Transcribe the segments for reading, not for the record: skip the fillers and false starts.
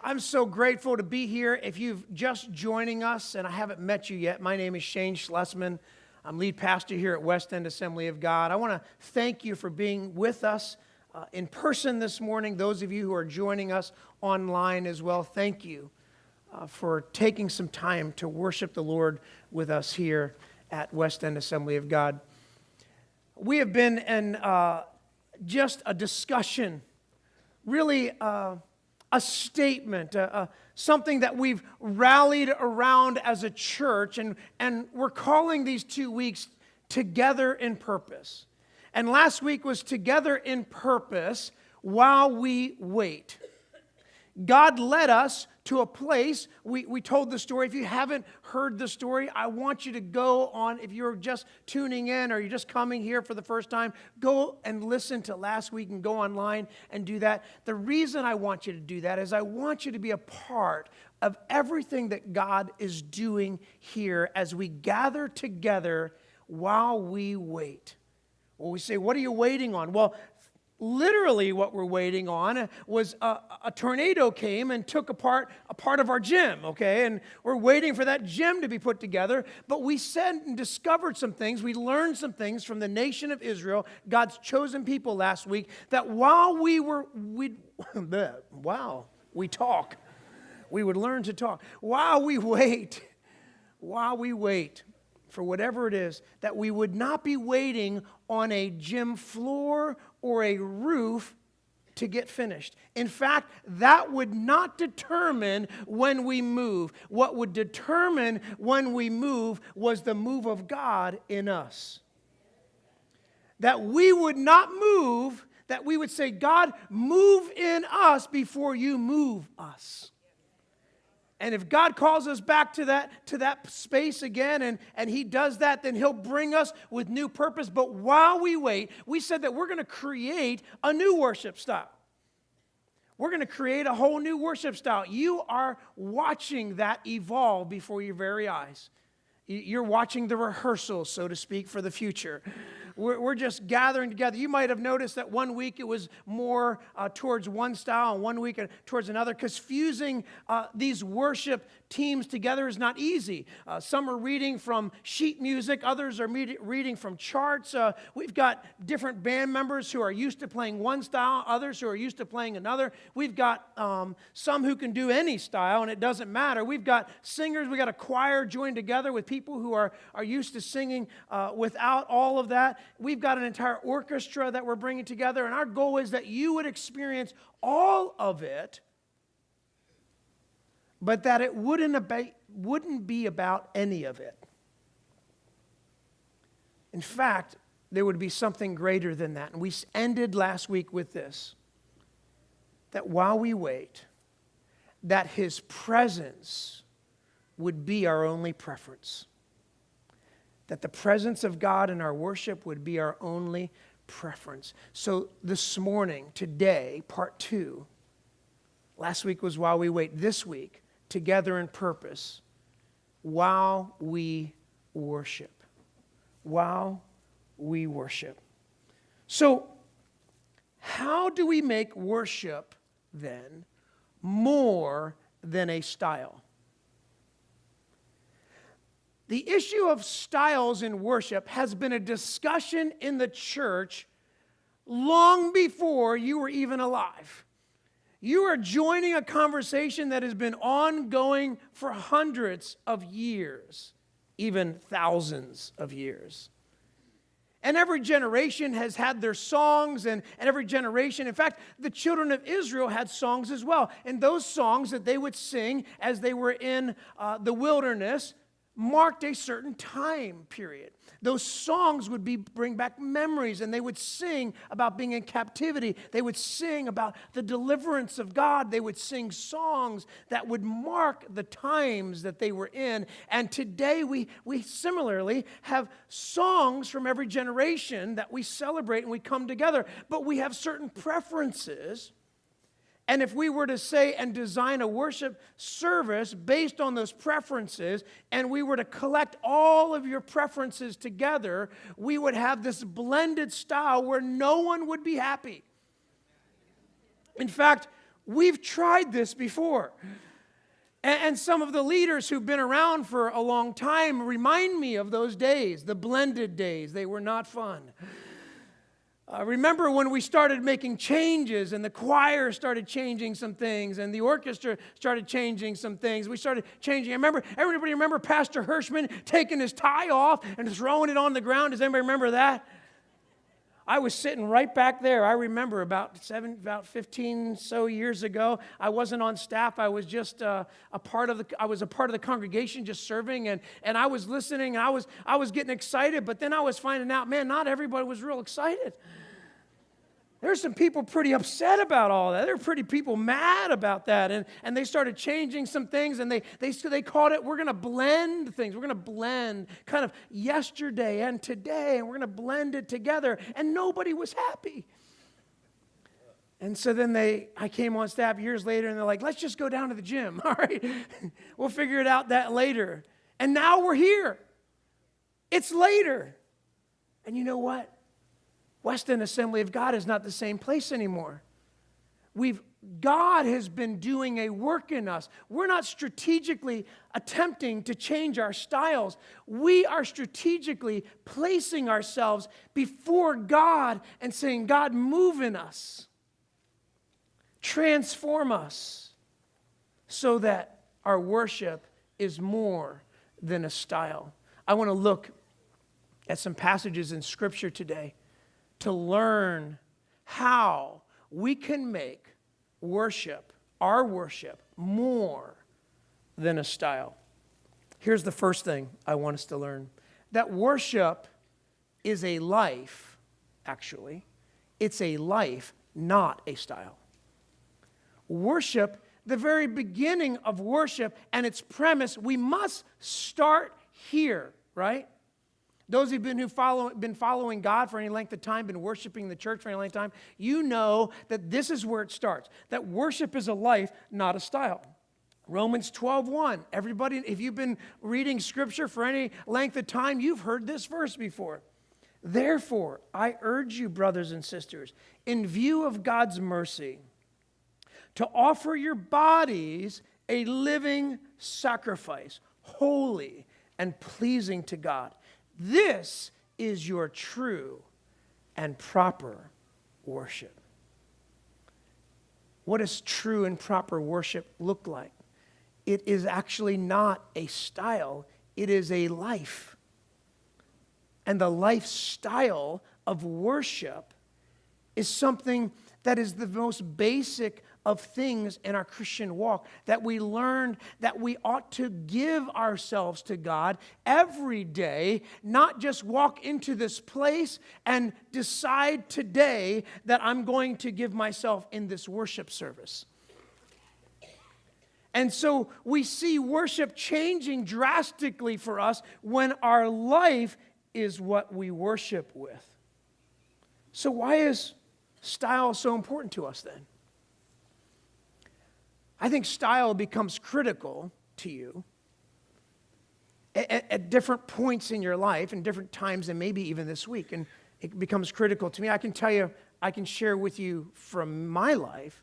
I'm so grateful to be here. If you've just joining us and I haven't met you yet, my name is Schlesman. I'm lead pastor here at West End Assembly of God. I want to thank you for being with us in person this morning. Those of you who are joining us online as well, thank you for taking some time to worship the Lord with us here at West End Assembly of God. We have been in just a discussion, really a statement, something that we've rallied around as a church, and we're calling these 2 weeks Together in Purpose. And last week was Together in Purpose while we wait. God led us to a place, we told the story. If you haven't heard the story, I want you to go on, if you're just tuning in or you're just coming here for the first time, go and listen to last week and go online and do that. The reason I want you to do that is I want you to be a part of everything that God is doing here as we gather together while we wait. Well, we say, what are you waiting on? Well, literally what we're waiting on was a tornado came and took apart a part of our gym, okay? And we're waiting for that gym to be put together. But we said and discovered some things. We learned some things from the nation of Israel, God's chosen people last week, that while we would learn to talk. While we wait for whatever it is, that we would not be waiting on a gym floor or a roof to get finished. In fact, that would not determine when we move. What would determine when we move was the move of God in us. That we would not move, that we would say, God, move in us before you move us. And if God calls us back to that space again, and He does that, then He'll bring us with new purpose. But while we wait, we said that we're going to create a new worship style. We're going to create a whole new worship style. You are watching that evolve before your very eyes. You're watching the rehearsal, so to speak, for the future. We're just gathering together. You might have noticed that 1 week it was more towards one style and 1 week towards another, because fusing these worship teams together is not easy. Some are reading from sheet music. Others are reading from charts. We've got different band members who are used to playing one style, others who are used to playing another. We've got some who can do any style, and it doesn't matter. We've got singers. We've got a choir joined together with people who are used to singing without all of that. We've got an entire orchestra that we're bringing together, and our goal is that you would experience all of it, but that it wouldn't be about any of it. In fact, there would be something greater than that. And we ended last week with this, that while we wait, that His presence would be our only preference. That the presence of God in our worship would be our only preference. So this morning, today, part 2, last week was while we wait. This week, Together in Purpose, while we worship. While we worship. So, how do we make worship, then, more than a style? The issue of styles in worship has been a discussion in the church long before you were even alive. You are joining a conversation that has been ongoing for hundreds of years, even thousands of years. And every generation has had their songs, and every generation, in fact, the children of Israel had songs as well. And those songs that they would sing as they were in the wilderness marked a certain time period. Those songs would bring back memories, and they would sing about being in captivity. They would sing about the deliverance of God. They would sing songs that would mark the times that they were in. And today we similarly have songs from every generation that we celebrate and we come together, but we have certain preferences. And if we were to say and design a worship service based on those preferences, and we were to collect all of your preferences together, we would have this blended style where no one would be happy. In fact, we've tried this before. And some of the leaders who've been around for a long time remind me of those days, the blended days. They were not fun. Remember when we started making changes and the choir started changing some things and the orchestra started changing some things. We started changing. Everybody remember Pastor Hirschman taking his tie off and throwing it on the ground? Does anybody remember that? I was sitting right back there. I remember about 15 so years ago. I wasn't on staff. I was just a part of the congregation, just serving, and I was listening. I was getting excited, but then I was finding out, man, not everybody was real excited. There's some people pretty upset about all that. There were pretty people mad about that, and they started changing some things, and they called it, we're going to blend things. We're going to blend kind of yesterday and today, and we're going to blend it together, and nobody was happy. And so then I came on staff years later, and they're like, let's just go down to the gym, all right? We'll figure it out that later. And now we're here. It's later. And you know what? West End Assembly of God is not the same place anymore. God has been doing a work in us. We're not strategically attempting to change our styles. We are strategically placing ourselves before God and saying, God, move in us. Transform us so that our worship is more than a style. I want to look at some passages in Scripture today to learn how we can make worship, our worship, more than a style. Here's the first thing I want us to learn. That worship is a life, actually. It's a life, not a style. Worship, the very beginning of worship and its premise, we must start here, right? Those who've been following God for any length of time, been worshiping the church for any length of time, you know that this is where it starts. That worship is a life, not a style. Romans 12:1. Everybody, if you've been reading Scripture for any length of time, you've heard this verse before. Therefore, I urge you, brothers and sisters, in view of God's mercy, to offer your bodies a living sacrifice, holy and pleasing to God. This is your true and proper worship. What does true and proper worship look like? It is actually not a style, it is a life. And the lifestyle of worship is something that is the most basic of things in our Christian walk, that we learned that we ought to give ourselves to God every day, not just walk into this place and decide today that I'm going to give myself in this worship service. And so we see worship changing drastically for us when our life is what we worship with. So why is style so important to us then? I think style becomes critical to you at different points in your life and different times, and maybe even this week. And it becomes critical to me. I can tell you, I can share with you from my life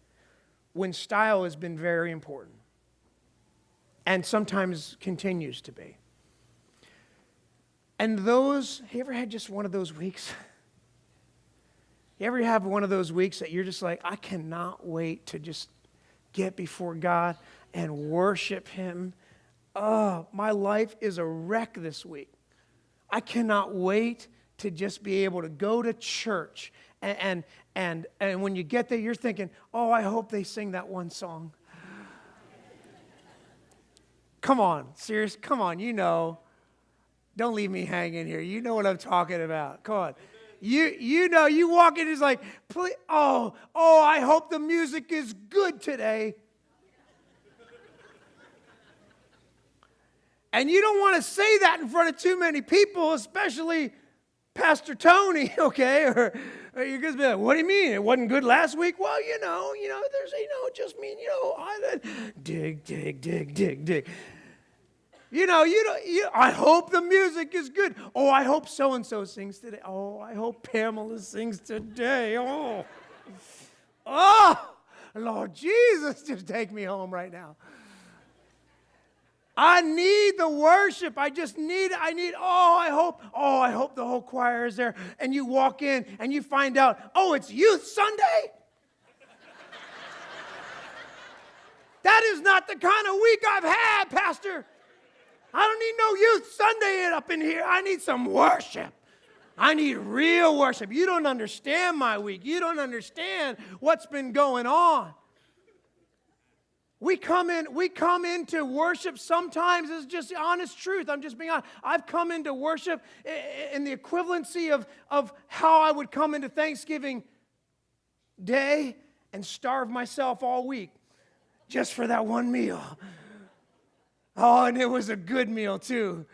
when style has been very important and sometimes continues to be. And have you ever had just one of those weeks? You ever have one of those weeks that you're just like, I cannot wait to just get before God and worship Him? Oh, my life is a wreck this week. I cannot wait to just be able to go to church. And when you get there, you're thinking, oh, I hope they sing that one song. Come on, serious, come on, you know. Don't leave me hanging here. You know what I'm talking about. Come on. You know, you walk in, it's like, please, I hope the music is good today. And you don't want to say that in front of too many people, especially Pastor Tony, okay? Or you're going to be like, what do you mean? It wasn't good last week? Well, there's, it just mean, dig. I hope the music is good. Oh, I hope so-and-so sings today. Oh, I hope Pamela sings today. Oh, Lord Jesus, just take me home right now. I need the worship. I hope the whole choir is there. And you walk in and you find out, oh, it's Youth Sunday? That is not the kind of week I've had, Pastor. I don't need no Youth Sunday up in here. I need some worship. I need real worship. You don't understand my week. You don't understand what's been going on. We come into worship sometimes, it's just the honest truth. I'm just being honest. I've come into worship in the equivalency of how I would come into Thanksgiving Day and starve myself all week just for that one meal. Oh, and it was a good meal too.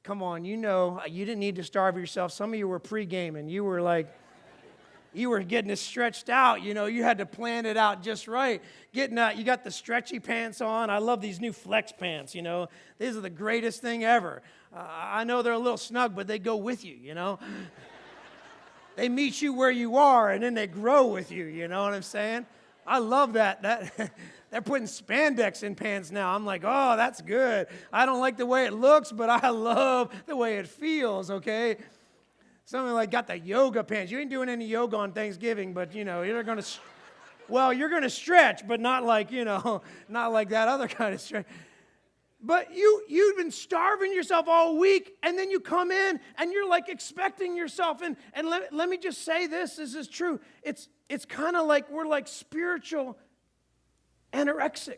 Come on, you didn't need to starve yourself. Some of you were pre-gaming. You were getting it stretched out, you had to plan it out just right. You got the stretchy pants on. I love these new flex pants, These are the greatest thing ever. I know they're a little snug, but they go with you, They meet you where you are, and then they grow with you, you know what I'm saying? I love that. They're putting spandex in pants now. I'm like, oh, that's good. I don't like the way it looks, but I love the way it feels, okay? Something like got the yoga pants. You ain't doing any yoga on Thanksgiving, but, you're going to stretch, but not like, not like that other kind of stretch. But you've been starving yourself all week, and then you come in, and you're like expecting yourself. And let me just say this is true. It's kind of like we're like spiritual anorexic.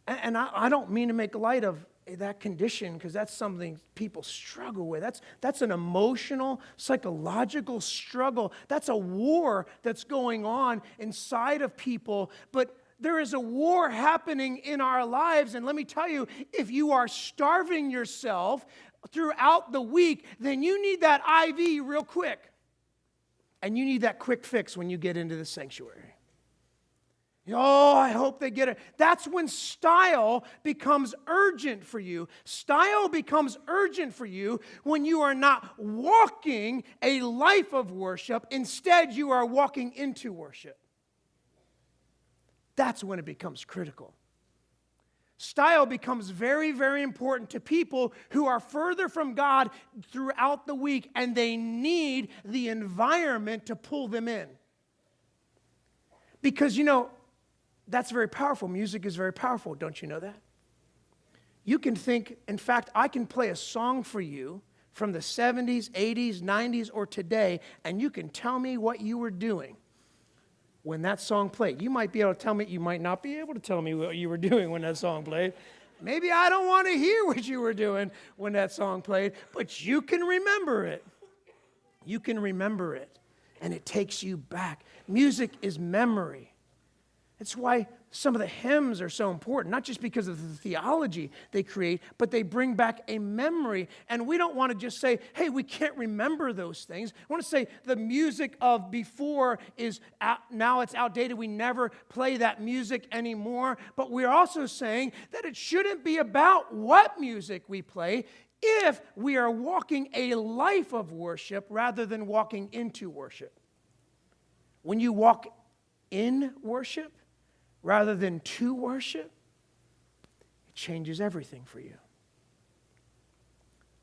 And I don't mean to make light of that condition, because that's something people struggle with. That's an emotional, psychological struggle. That's a war that's going on inside of people. But there is a war happening in our lives. And let me tell you, if you are starving yourself throughout the week, then you need that IV real quick. And you need that quick fix when you get into the sanctuary. Oh, I hope they get it. That's when style becomes urgent for you. Style becomes urgent for you when you are not walking a life of worship. Instead, you are walking into worship. That's when it becomes critical. Style becomes very, very important to people who are further from God throughout the week, and they need the environment to pull them in. Because, that's very powerful. Music is very powerful. Don't you know that? You can think, in fact, I can play a song for you from the 70s, 80s, 90s, or today, and you can tell me what you were doing when that song played. You might be able to tell me, you might not be able to tell me what you were doing when that song played. Maybe I don't want to hear what you were doing when that song played, but you can remember it. You can remember it, and it takes you back. Music is memory. It's why some of the hymns are so important, not just because of the theology they create, but they bring back a memory. And we don't want to just say, hey, we can't remember those things. I want to say the music of before is now it's outdated. We never play that music anymore. But we're also saying that it shouldn't be about what music we play if we are walking a life of worship rather than walking into worship. When you walk in worship, rather than to worship, it changes everything for you.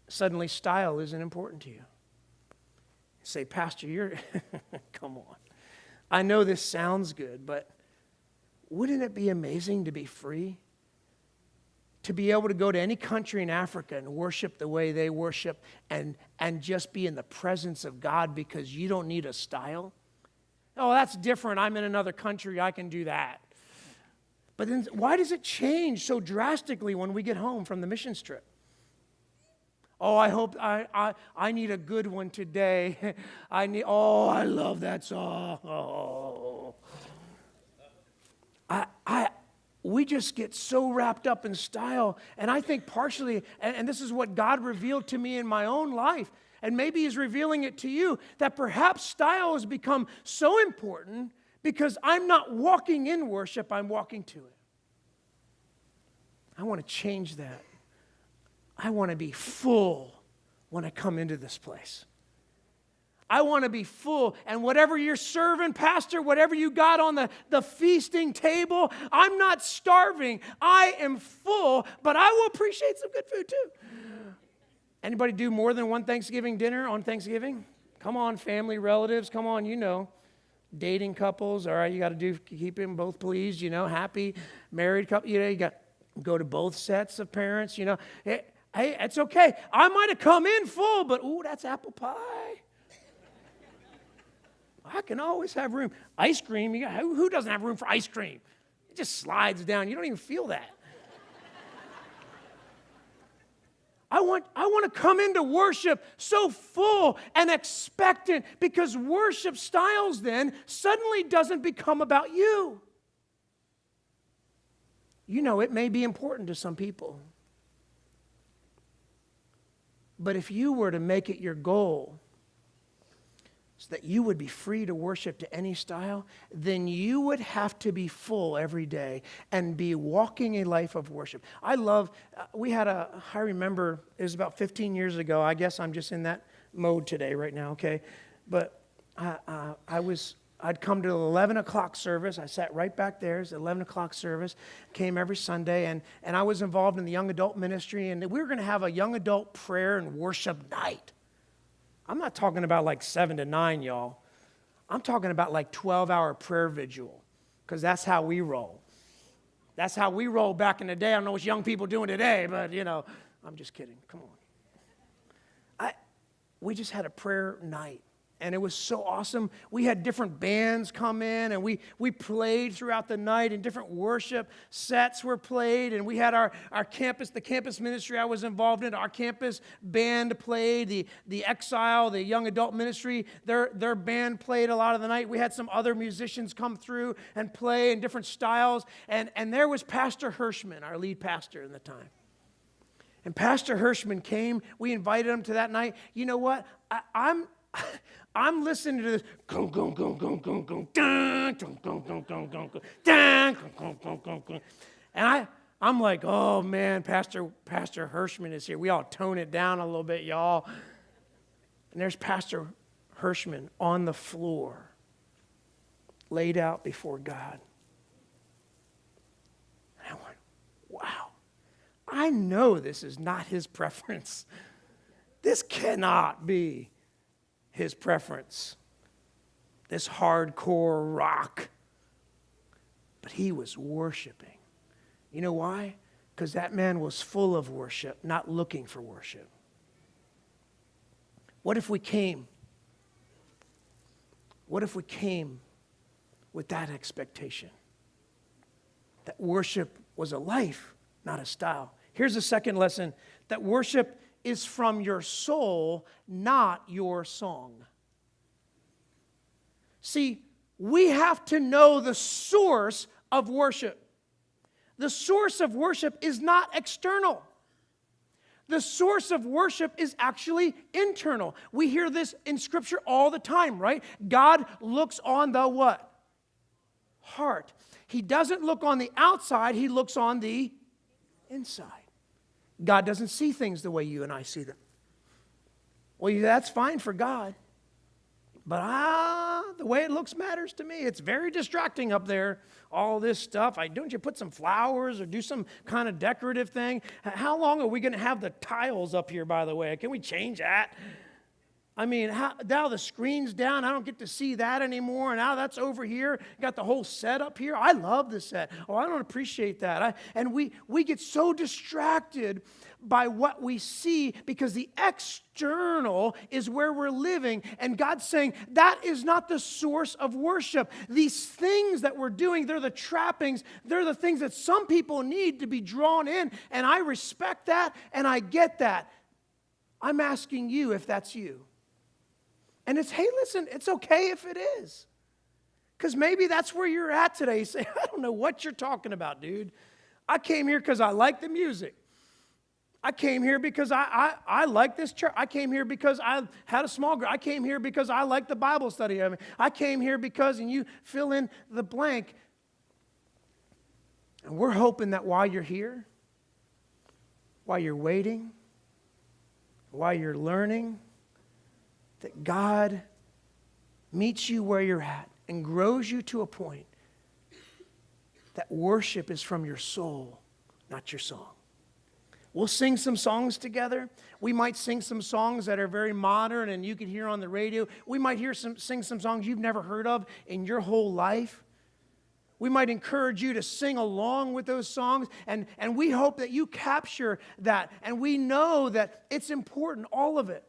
Suddenly, style isn't important to you. You say, Pastor, you're, come on. I know this sounds good, but wouldn't it be amazing to be free? To be able to go to any country in Africa and worship the way they worship and just be in the presence of God because you don't need a style? Oh, that's different. I'm in another country. I can do that. But then why does it change so drastically when we get home from the missions trip? Oh, I hope I need a good one today. I love that song. Oh. We just get so wrapped up in style. And I think partially, and this is what God revealed to me in my own life, and maybe He's revealing it to you, that perhaps style has become so important because I'm not walking in worship, I'm walking to it. I want to change that. I want to be full when I come into this place. I want to be full. And whatever you're serving, Pastor, whatever you got on the feasting table, I'm not starving. I am full, but I will appreciate some good food too. Anybody do more than one Thanksgiving dinner on Thanksgiving? Come on, family, relatives, come on, dating couples, all right, you got to keep them both pleased, happy, married couple, you got to go to both sets of parents, Hey, it's okay. I might have come in full, but ooh, that's apple pie. I can always have room. Ice cream, who doesn't have room for ice cream? It just slides down. You don't even feel that. I want to come into worship so full and expectant, because worship styles then suddenly doesn't become about you. It may be important to some people. But if you were to make it your goal so that you would be free to worship to any style, then you would have to be full every day and be walking a life of worship. I remember it was about 15 years ago. I guess I'm just in that mode today right now, okay? But I'd come to the 11 o'clock service. I sat right back there. It's the 11 o'clock service. Came every Sunday, and I was involved in the young adult ministry, and we were going to have a young adult prayer and worship night. I'm not talking about like 7 to 9, y'all. I'm talking about like 12-hour prayer vigil, because that's how we roll. That's how we roll back in the day. I don't know what young people are doing today, but, I'm just kidding. Come on. We just had a prayer night, and it was so awesome. We had different bands come in, and we played throughout the night, and different worship sets were played, and we had the campus ministry I was involved in, our campus band played, the Exile, the young adult ministry, their band played a lot of the night. We had some other musicians come through and play in different styles, and there was Pastor Hirschman, our lead pastor in the time. And Pastor Hirschman came. We invited him to that night. You know what? I'm listening to this, and I'm like, oh man, Pastor Hirschman is here. We all tone it down a little bit, y'all. And there's Pastor Hirschman on the floor, laid out before God. And I went, wow, I know this is not his preference. This cannot be his preference, this hardcore rock. But he was worshiping. You know why? Because that man was full of worship, not looking for worship. What if we came? What if we came with that expectation? That worship was a life, not a style. Here's the second lesson, that worship is from your soul, not your song. See, we have to know the source of worship. The source of worship is not external. The source of worship is actually internal. We hear this in Scripture all the time, right? God looks on the what? Heart. He doesn't look on the outside, he looks on the inside. God doesn't see things the way you and I see them. Well, that's fine for God. But the way it looks matters to me. It's very distracting up there, all this stuff. Don't you put some flowers or do some kind of decorative thing? How long are we going to have the tiles up here, by the way? Can we change that? I mean, now the screen's down. I don't get to see that anymore. Now that's over here. Got the whole set up here. I love the set. Oh, I don't appreciate that. And we get so distracted by what we see because the external is where we're living. And God's saying that is not the source of worship. These things that we're doing, they're the trappings. They're the things that some people need to be drawn in. And I respect that and I get that. I'm asking you if that's you. And hey, listen, it's okay if it is. Because maybe that's where you're at today. You say, I don't know what you're talking about, dude. I came here because I like the music. I came here because I like this church. I came here because I had a small group. I came here because I like the Bible study. I came here because, and you fill in the blank. And we're hoping that while you're here, while you're waiting, while you're learning, that God meets you where you're at and grows you to a point that worship is from your soul, not your song. We'll sing some songs together. We might sing some songs that are very modern and you can hear on the radio. We might sing some songs you've never heard of in your whole life. We might encourage you to sing along with those songs, and we hope that you capture that, and we know that it's important, all of it.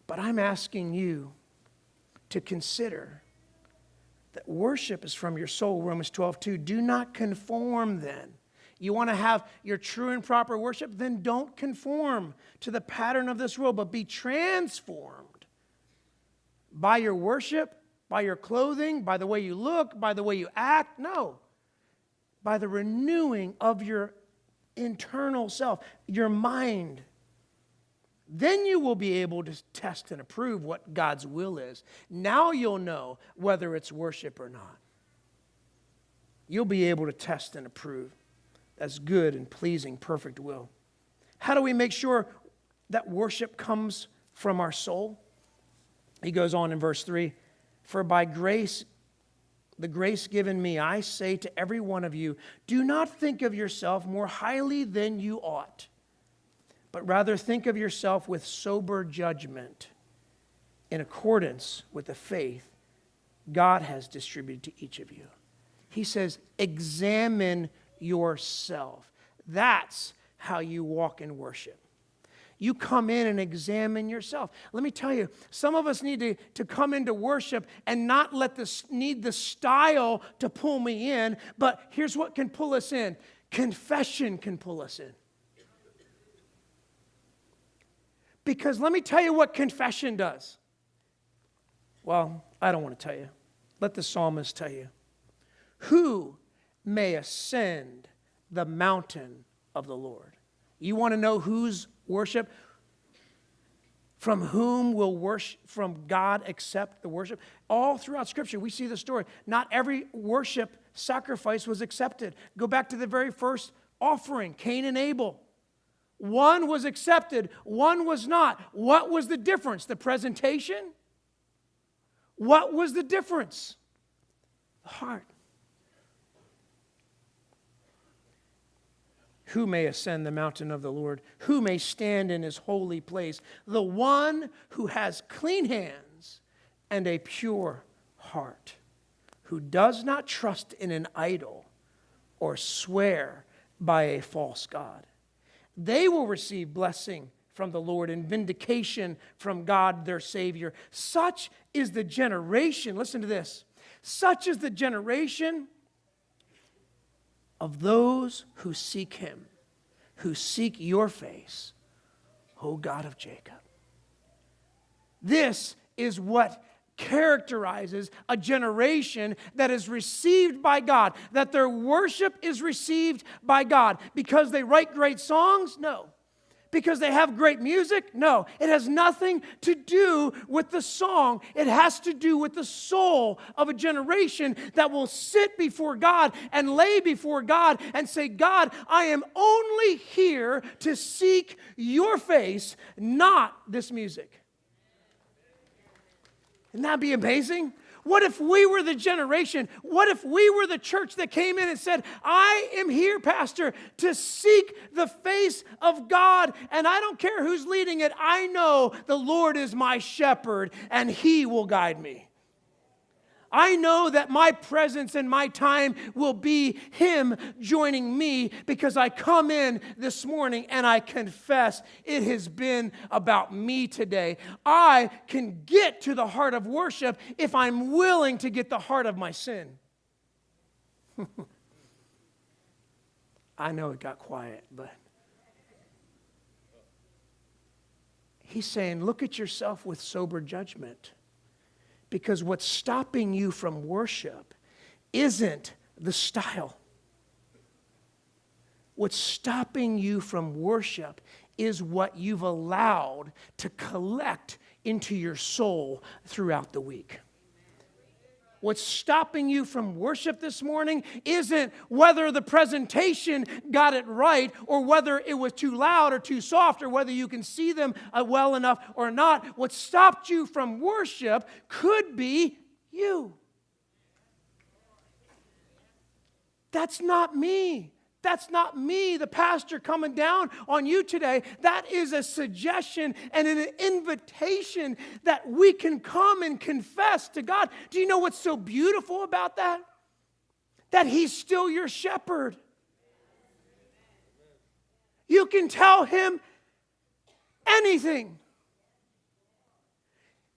But I'm asking you to consider that worship is from your soul, Romans 12:2. Do not conform then. You want to have your true and proper worship? Then don't conform to the pattern of this world, but be transformed by your worship, by your clothing, by the way you look, by the way you act. No. By the renewing of your internal self, your mind. Then you will be able to test and approve what God's will is. Now you'll know whether it's worship or not. You'll be able to test and approve. That's good and pleasing, perfect will. How do we make sure that worship comes from our soul? He goes on in verse 3, for by grace, the grace given me, I say to every one of you, do not think of yourself more highly than you ought, but rather think of yourself with sober judgment in accordance with the faith God has distributed to each of you. He says, examine yourself. That's how you walk in worship. You come in and examine yourself. Let me tell you, some of us need to come into worship and not need the style to pull me in, but here's what can pull us in. Confession can pull us in. Because let me tell you what confession does. Well, I don't want to tell you. Let the psalmist tell you. Who may ascend the mountain of the Lord? You want to know whose worship? From whom will worship, from God accept the worship? All throughout Scripture, we see the story. Not every worship sacrifice was accepted. Go back to the very first offering, Cain and Abel. One was accepted, one was not. What was the difference? The presentation? What was the difference? The heart. Who may ascend the mountain of the Lord? Who may stand in his holy place? The one who has clean hands and a pure heart, who does not trust in an idol or swear by a false god. They will receive blessing from the Lord and vindication from God their Savior. Such is the generation, listen to this, such is the generation of those who seek him, who seek your face, O God of Jacob. This is what characterizes a generation that is received by God, that their worship is received by God. Because they write great songs? No. Because they have great music? No. It has nothing to do with the song. It has to do with the soul of a generation that will sit before God and lay before God and say, God, I am only here to seek your face, not this music. Wouldn't that be amazing? What if we were the generation? What if we were the church that came in and said, I am here, Pastor, to seek the face of God, and I don't care who's leading it. I know the Lord is my shepherd, and he will guide me. I know that my presence and my time will be him joining me, because I come in this morning and I confess it has been about me today. I can get to the heart of worship if I'm willing to get the heart of my sin. I know it got quiet, but he's saying, look at yourself with sober judgment. Because what's stopping you from worship isn't the style. What's stopping you from worship is what you've allowed to collect into your soul throughout the week. what's stopping you from worship this morning isn't whether the presentation got it right or whether it was too loud or too soft or whether you can see them well enough or not. What stopped you from worship could be you. That's not me. That's not me, the pastor, coming down on you today. That is a suggestion and an invitation that we can come and confess to God. Do you know what's so beautiful about that? That He's still your shepherd. You can tell Him anything.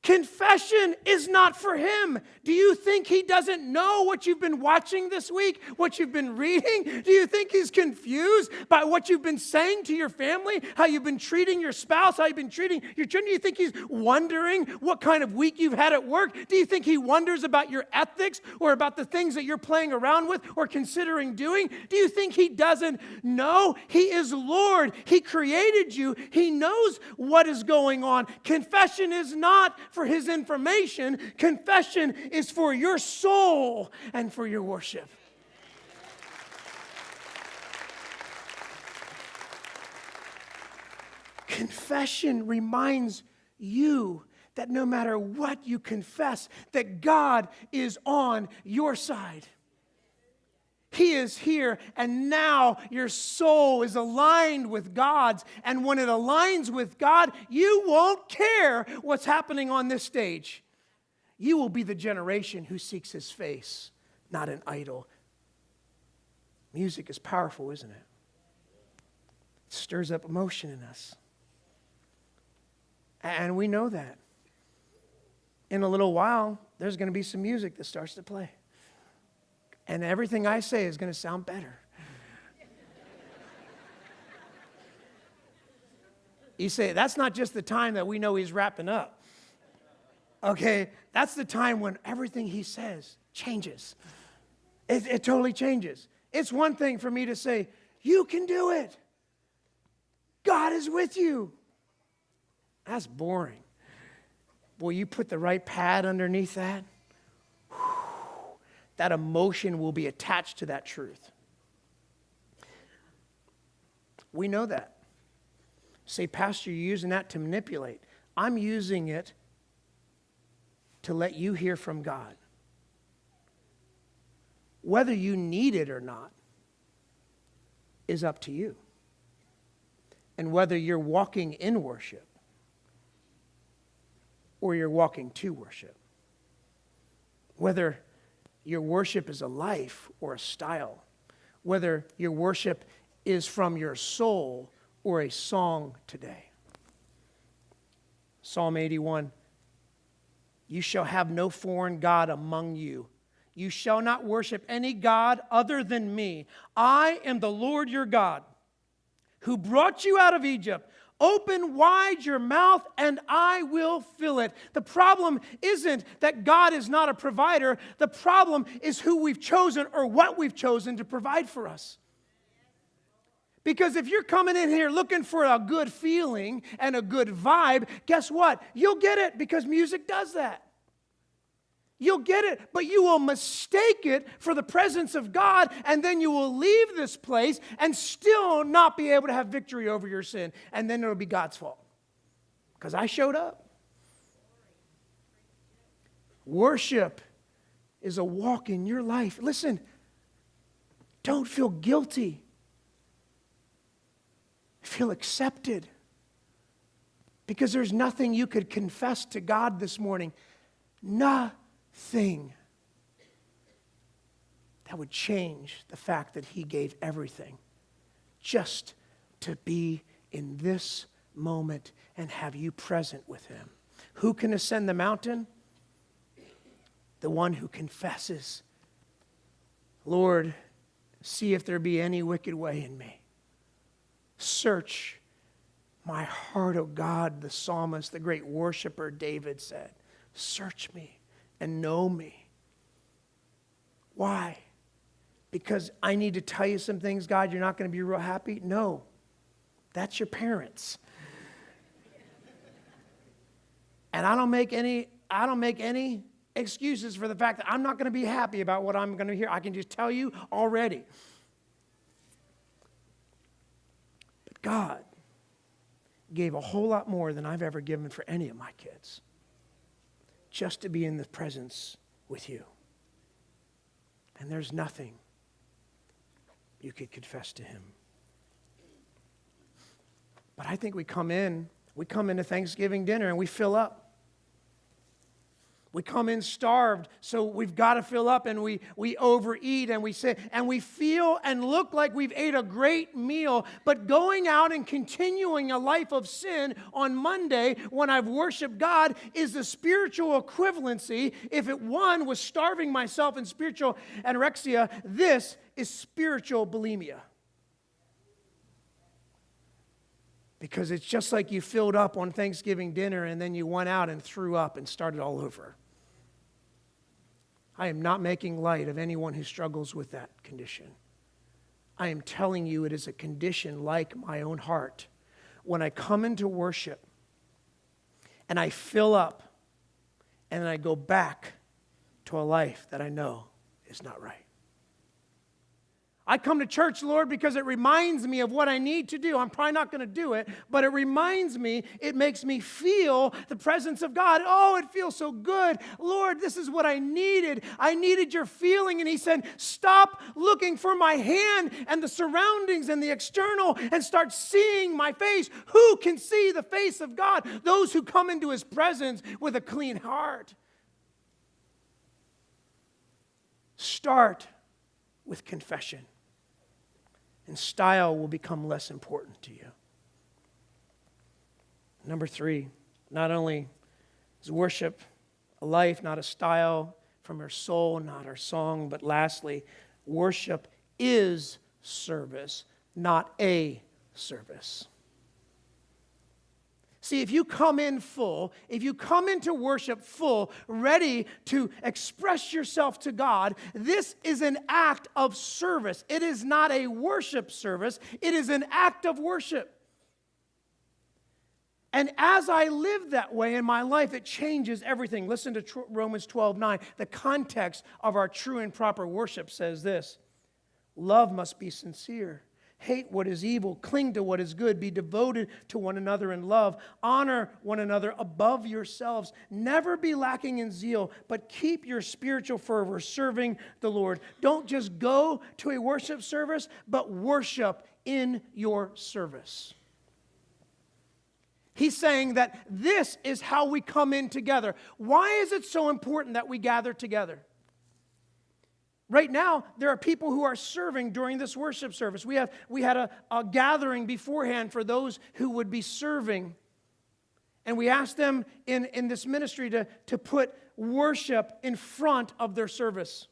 Confession is not for Him. Do you think He doesn't know what you've been watching this week, what you've been reading? Do you think He's confused by what you've been saying to your family, how you've been treating your spouse, how you've been treating your children? Do you think He's wondering what kind of week you've had at work? Do you think He wonders about your ethics or about the things that you're playing around with or considering doing? Do you think He doesn't know? He is Lord. He created you. He knows what is going on. Confession is not for His information. Confession is for your soul and for your worship. Confession reminds you that no matter what you confess, that God is on your side. He is here, and now your soul is aligned with God's. And when it aligns with God, you won't care what's happening on this stage. You will be the generation who seeks His face, not an idol. Music is powerful, isn't it? It stirs up emotion in us. And we know that. In a little while, there's going to be some music that starts to play. And everything I say is going to sound better. You say, that's not just the time that we know He's wrapping up. Okay, that's the time when everything He says changes. It totally changes. It's one thing for me to say, you can do it. God is with you. That's boring. Boy, you put the right pad underneath that. That emotion will be attached to that truth. We know that. Say, Pastor, you're using that to manipulate. I'm using it to let you hear from God. Whether you need it or not is up to you. And whether you're walking in worship or you're walking to worship. Whether your worship is a life or a style. Whether your worship is from your soul or a song today. Psalm 81. You shall have no foreign god among you. You shall not worship any god other than me. I am the Lord your God, who brought you out of Egypt. Open wide your mouth and I will fill it. The problem isn't that God is not a provider. The problem is who we've chosen or what we've chosen to provide for us. Because if you're coming in here looking for a good feeling and a good vibe, guess what? You'll get it because music does that. You'll get it, but you will mistake it for the presence of God, and then you will leave this place and still not be able to have victory over your sin. And then it'll be God's fault. Because I showed up. Worship is a walk in your life. Listen, don't feel guilty. Feel accepted. Because there's nothing you could confess to God this morning. Nothing that would change the fact that He gave everything just to be in this moment and have you present with Him. Who can ascend the mountain? The one who confesses, Lord, see if there be any wicked way in me. Search my heart, O God, the psalmist, the great worshiper David said. Search me and know me. Why? Because I need to tell you some things, God, you're not going to be real happy? No. That's your parents. And I don't make any excuses for the fact that I'm not going to be happy about what I'm going to hear. I can just tell you already. But God gave a whole lot more than I've ever given for any of my kids, just to be in the presence with you. And there's nothing you could confess to him. But I think we come into Thanksgiving dinner and we fill up. We come in starved, so we've got to fill up, and we overeat, and we say, and we feel and look like we've ate a great meal, but going out and continuing a life of sin on Monday when I've worshiped God is the spiritual equivalency. If one was starving myself in spiritual anorexia, this is spiritual bulimia. Because it's just like you filled up on Thanksgiving dinner and then you went out and threw up and started all over. I am not making light of anyone who struggles with that condition. I am telling you it is a condition like my own heart. When I come into worship and I fill up and then I go back to a life that I know is not right. I come to church, Lord, because it reminds me of what I need to do. I'm probably not going to do it, but it reminds me, it makes me feel the presence of God. Oh, it feels so good. Lord, this is what I needed. I needed your feeling. And he said, stop looking for my hand and the surroundings and the external and start seeing my face. Who can see the face of God? Those who come into his presence with a clean heart. Start with confession. And style will become less important to you. Number 3, not only is worship a life, not a style from our soul, not our song, but lastly, worship is service, not a service. See, if you come in full, if you come into worship full, ready to express yourself to God, this is an act of service. It is not a worship service. It is an act of worship. And as I live that way in my life, it changes everything. Listen to Romans 12:9. The context of our true and proper worship says this: love must be sincere. Hate what is evil, cling to what is good, be devoted to one another in love, honor one another above yourselves, never be lacking in zeal, but keep your spiritual fervor serving the Lord. Don't just go to a worship service, but worship in your service. He's saying that this is how we come in together. Why is it so important that we gather together? Right now, there are people who are serving during this worship service. We had a gathering beforehand for those who would be serving. And we asked them in this ministry to put worship in front of their service.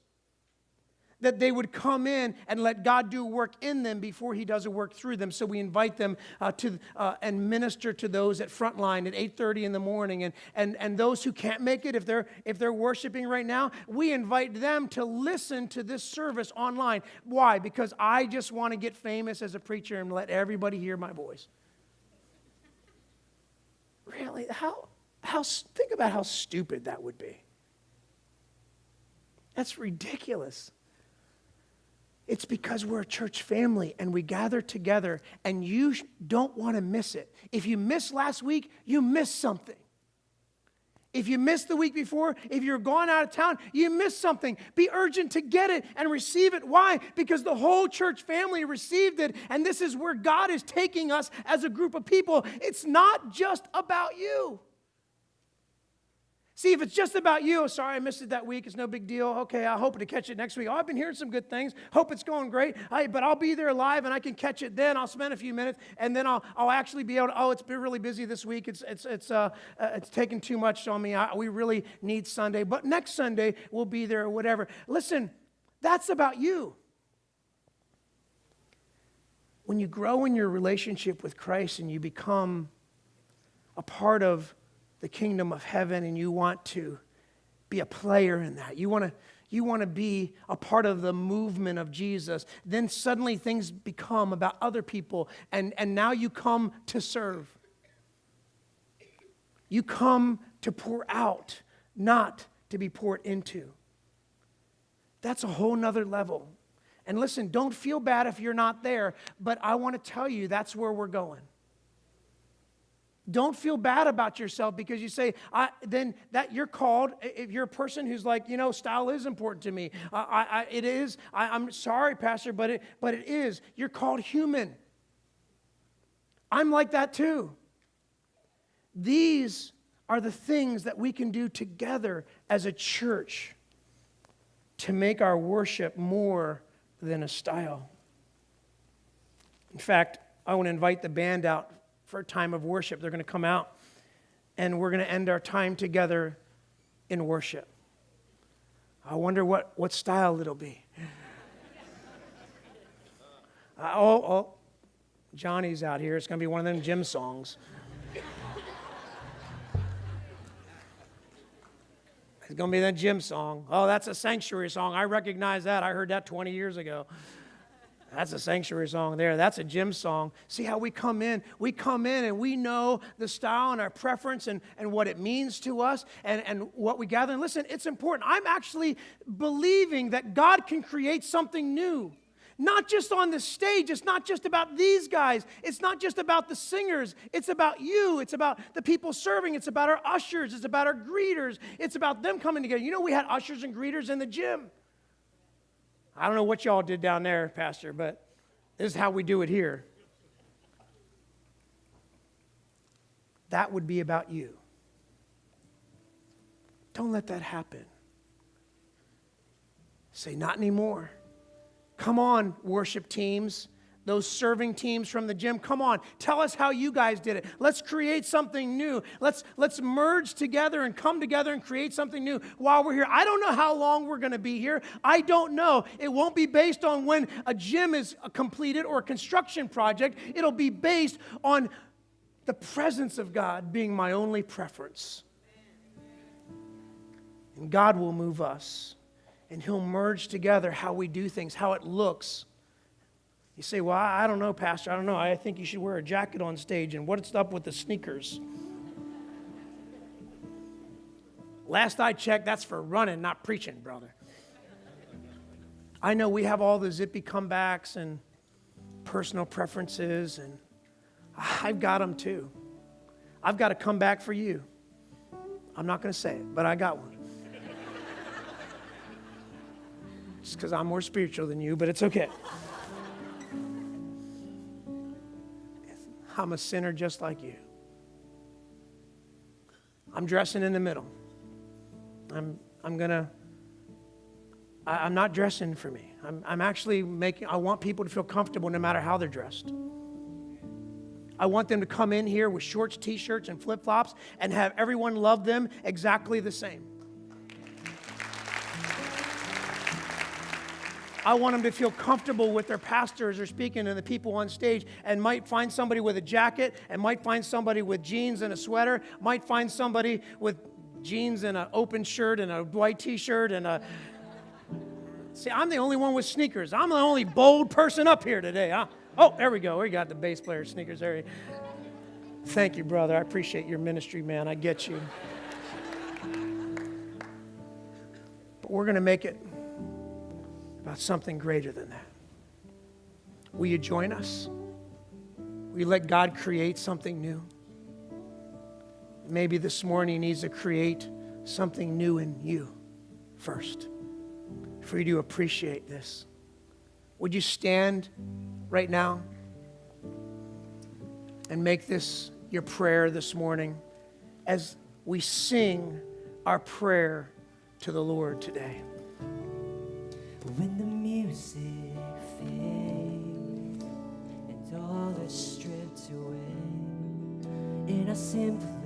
That they would come in and let God do work in them before he does a work through them. So we invite them to and minister to those at Frontline at 8:30 in the morning. And those who can't make it, if they're worshiping right now, we invite them to listen to this service online. Why? Because I just want to get famous as a preacher and let everybody hear my voice. Really? Think about how stupid that would be. That's ridiculous. It's because we're a church family and we gather together, and you don't want to miss it. If you missed last week, you missed something. If you missed the week before, if you're gone out of town, you missed something. Be urgent to get it and receive it. Why? Because the whole church family received it, and this is where God is taking us as a group of people. It's not just about you. See, if it's just about you, sorry, I missed it that week, it's no big deal. Okay, I hope to catch it next week. Oh, I've been hearing some good things. Hope it's going great. But I'll be there live and I can catch it then. I'll spend a few minutes and then I'll actually be able to, it's been really busy this week. It's taken too much on me. We really need Sunday. But next Sunday, we'll be there or whatever. Listen, that's about you. When you grow in your relationship with Christ and you become a part of the kingdom of heaven, and you want to be a player in that. You want to be a part of the movement of Jesus. Then suddenly things become about other people, and now you come to serve. You come to pour out, not to be poured into. That's a whole nother level. And listen, don't feel bad if you're not there, but I want to tell you that's where we're going. Don't feel bad about yourself because you say, then that you're called, if you're a person who's like, style is important to me. It is. I'm sorry, Pastor, but it is. You're called human. I'm like that too. These are the things that we can do together as a church to make our worship more than a style. In fact, I want to invite the band out for a time of worship. They're going to come out, and we're going to end our time together in worship. I wonder what style it'll be. Johnny's out here. It's going to be one of them gym songs. It's going to be that gym song. Oh, that's a sanctuary song. I recognize that. I heard that 20 years ago. That's a sanctuary song there. That's a gym song. See how we come in? We come in and we know the style and our preference and what it means to us and what we gather. And listen, it's important. I'm actually believing that God can create something new. Not just on the stage. It's not just about these guys. It's not just about the singers. It's about you. It's about the people serving. It's about our ushers. It's about our greeters. It's about them coming together. We had ushers and greeters in the gym. I don't know what y'all did down there, Pastor, but this is how we do it here. That would be about you. Don't let that happen. Say, not anymore. Come on, worship teams, those serving teams from the gym. Come on, tell us how you guys did it. Let's create something new. Let's merge together and come together and create something new while we're here. I don't know how long we're going to be here. I don't know. It won't be based on when a gym is completed or a construction project. It'll be based on the presence of God being my only preference. And God will move us. And He'll merge together how we do things, how it looks. You say, well, I don't know, Pastor. I don't know. I think you should wear a jacket on stage. And what's up with the sneakers? Last I checked, that's for running, not preaching, brother. I know we have all the zippy comebacks and personal preferences, and I've got them too. I've got a comeback for you. I'm not going to say it, but I got one. Just because I'm more spiritual than you, but it's okay. I'm a sinner just like you. I'm dressing in the middle. I'm not dressing for me. I'm actually I want people to feel comfortable no matter how they're dressed. I want them to come in here with shorts, t-shirts, and flip-flops and have everyone love them exactly the same. I want them to feel comfortable with their pastors or speaking and the people on stage, and might find somebody with a jacket, and might find somebody with jeans and a sweater, might find somebody with jeans and an open shirt and a white t-shirt and a... See, I'm the only one with sneakers. I'm the only bold person up here today. Huh? Oh, there we go. We got the bass player sneakers there. Thank you, brother. I appreciate your ministry, man. I get you. But we're going to make it about something greater than that. Will you join us? Will you let God create something new? Maybe this morning He needs to create something new in you first for you to appreciate this. Would you stand right now and make this your prayer this morning as we sing our prayer to the Lord today? When the music fades and all is stripped away, and I simply